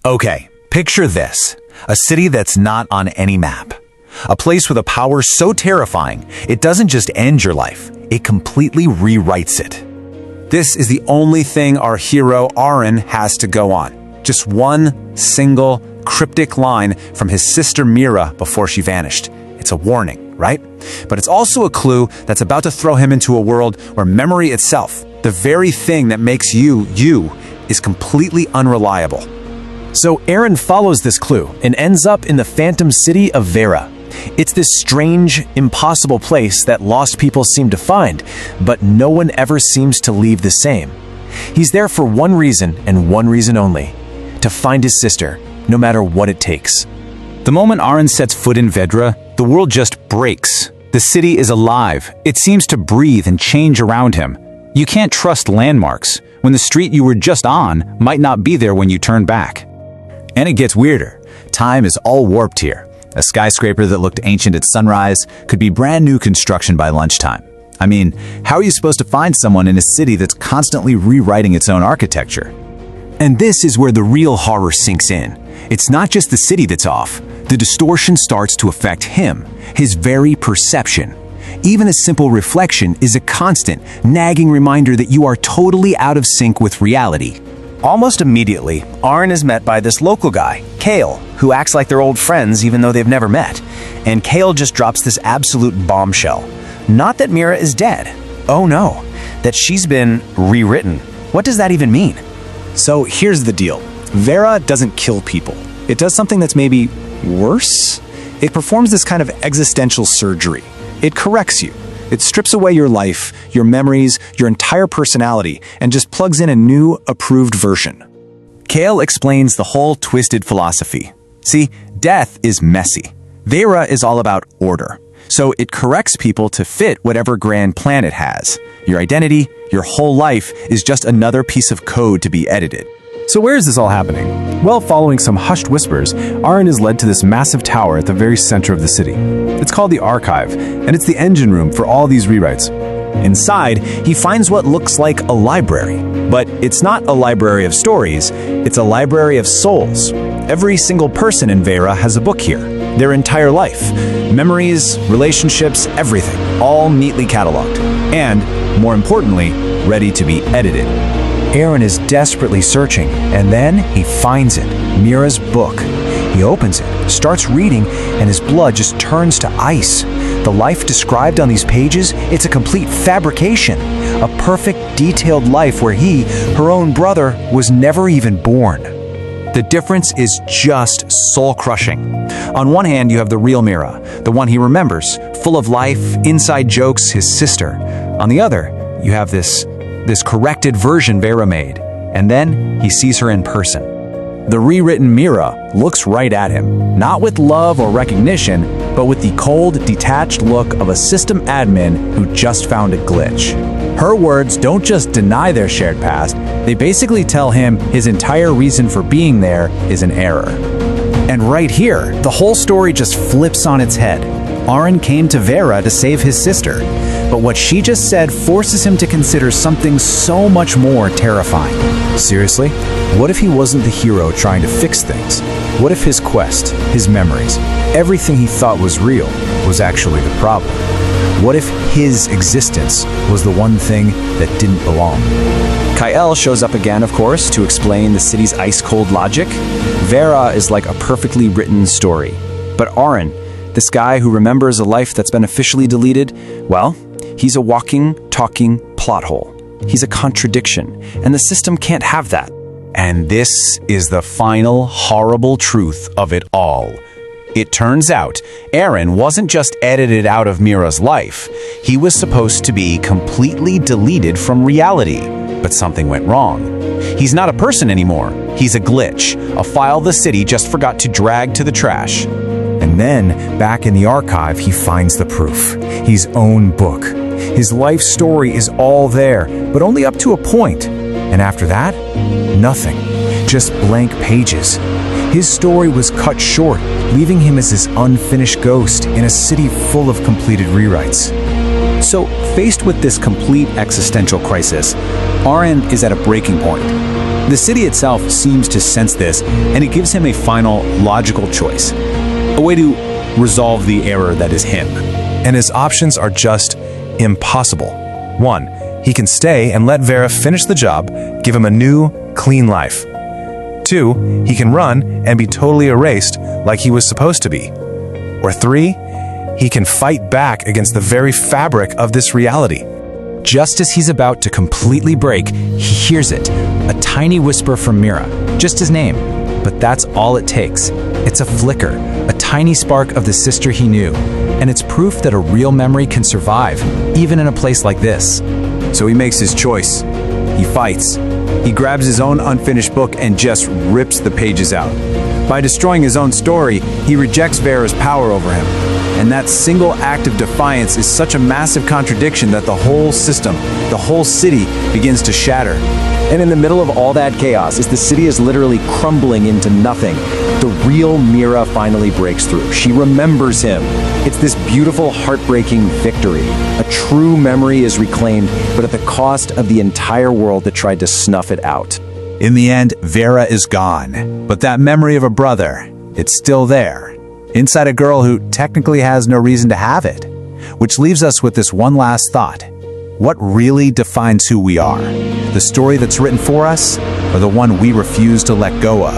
Okay, picture this. A city that's not on any map. A place with a power so terrifying, it doesn't just end your life, it completely rewrites it. This is the only thing our hero Aaron has to go on. Just one single cryptic line from his sister Mira before she vanished. It's a warning, right? But it's also a clue that's about to throw him into a world where memory itself, the very thing that makes you, is completely unreliable. So Aaron follows this clue and ends up in the phantom city of Vera. It's this strange, impossible place that lost people seem to find, but no one ever seems to leave the same. He's there for one reason and one reason only: to find his sister, no matter what it takes. The moment Aaron sets foot in Vedra, the world just breaks. The city is alive. It seems to breathe and change around him. You can't trust landmarks when the street you were just on might not be there when you turn back. And it gets weirder. Time is all warped here. A skyscraper that looked ancient at sunrise could be brand new construction by lunchtime. I mean, how are you supposed to find someone in a city that's constantly rewriting its own architecture? And this is where the real horror sinks in. It's not just the city that's off. The distortion starts to affect him, his very perception. Even a simple reflection is a constant, nagging reminder that you are totally out of sync with reality. Almost immediately, Aaron is met by this local guy, Kale, who acts like they're old friends even though they've never met. And Kale just drops this absolute bombshell. Not that Mira is dead. Oh no, that she's been rewritten. What does that even mean? So here's the deal. Vera doesn't kill people. It does something that's maybe worse. It performs this kind of existential surgery. It corrects you. It strips away your life, your memories, your entire personality, and just plugs in a new, approved version. Kale explains the whole twisted philosophy. See, death is messy. Vera is all about order. So it corrects people to fit whatever grand plan it has. Your identity, your whole life, is just another piece of code to be edited. So where is this all happening? Well, following some hushed whispers, Aaron is led to this massive tower at the very center of the city. It's called the Archive, and it's the engine room for all these rewrites. Inside, he finds what looks like a library. But it's not a library of stories, it's a library of souls. Every single person in Vera has a book here. Their entire life. Memories, relationships, everything. All neatly cataloged. And, more importantly, ready to be edited. Aaron is desperately searching, and then he finds it, Mira's book. He opens it, starts reading, and his blood just turns to ice. The life described on these pages, it's a complete fabrication. A perfect, detailed life where he, her own brother, was never even born. The difference is just soul-crushing. On one hand, you have the real Mira, the one he remembers, full of life, inside jokes, his sister. On the other, you have this corrected version Vera made, and then he sees her in person. The rewritten Mira looks right at him, not with love or recognition, but with the cold, detached look of a system admin who just found a glitch. Her words don't just deny their shared past, they basically tell him his entire reason for being there is an error. And right here, the whole story just flips on its head. Aaron came to Vera to save his sister, but what she just said forces him to consider something so much more terrifying. Seriously? What if he wasn't the hero trying to fix things? What if his quest, his memories, everything he thought was real was actually the problem? What if his existence was the one thing that didn't belong? Kyle shows up again, of course, to explain the city's ice-cold logic. Vera is like a perfectly written story. But Aaron, this guy who remembers a life that's been officially deleted, well, he's a walking, talking plot hole. He's a contradiction, and the system can't have that. And this is the final horrible truth of it all. It turns out, Aaron wasn't just edited out of Mira's life. He was supposed to be completely deleted from reality. But something went wrong. He's not a person anymore. He's a glitch, a file the city just forgot to drag to the trash. And then, back in the archive, he finds the proof. His own book. His life story is all there, but only up to a point. And after that, nothing. Just blank pages. His story was cut short, leaving him as this unfinished ghost in a city full of completed rewrites. So, faced with this complete existential crisis, Aaron is at a breaking point. The city itself seems to sense this, and it gives him a final, logical choice. A way to resolve the error that is him. And his options are just impossible. 1. He can stay and let Vera finish the job, give him a new, clean life. 2. He can run and be totally erased like he was supposed to be. Or 3. He can fight back against the very fabric of this reality. Just as he's about to completely break, he hears it, a tiny whisper from Mira, just his name. But that's all it takes. It's a flicker, a tiny spark of the sister he knew, and it's proof that a real memory can survive, even in a place like this. So he makes his choice. He fights. He grabs his own unfinished book and just rips the pages out. By destroying his own story, he rejects Vera's power over him. And that single act of defiance is such a massive contradiction that the whole system, the whole city, begins to shatter. And in the middle of all that chaos, as the city is literally crumbling into nothing, the real Mira finally breaks through. She remembers him. It's this beautiful, heartbreaking victory. A true memory is reclaimed, but at the cost of the entire world that tried to snuff it out. In the end, Vera is gone. But that memory of a brother, it's still there. Inside a girl who technically has no reason to have it. Which leaves us with this one last thought. What really defines who we are? The story that's written for us, or the one we refuse to let go of?